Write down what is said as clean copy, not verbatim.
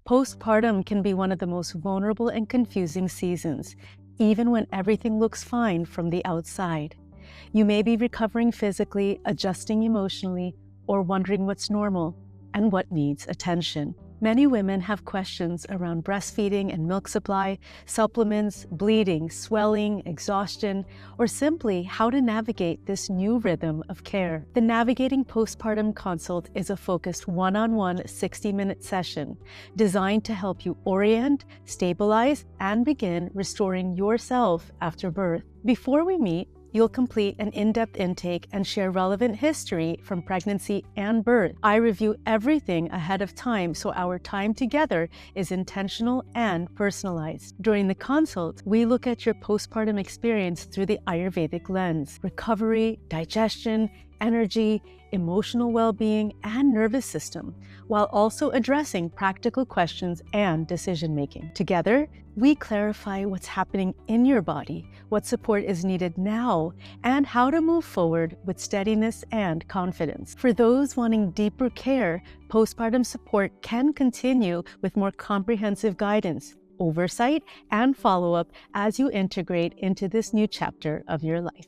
Postpartum can be one of the most vulnerable and confusing seasons, even when everything looks fine from the outside. You may be recovering physically, adjusting emotionally, or wondering what's normal and what needs attention. Many women have questions around breastfeeding and milk supply, supplements, bleeding, swelling, exhaustion, or simply how to navigate this new rhythm of care. The Navigating Postpartum Consult is a focused one-on-one 60-minute session designed to help you orient, stabilize, and begin restoring yourself after birth. Before we meet, you'll complete an in-depth intake and share relevant history from pregnancy and birth. I review everything ahead of time so our time together is intentional and personalized. During the consult, we look at your postpartum experience through the Ayurvedic lens: recovery, digestion, energy, emotional well-being, and nervous system, while also addressing practical questions and decision-making. Together, we clarify what's happening in your body, what support is needed now, and how to move forward with steadiness and confidence. For those wanting deeper care, postpartum support can continue with more comprehensive guidance, oversight, and follow-up as you integrate into this new chapter of your life.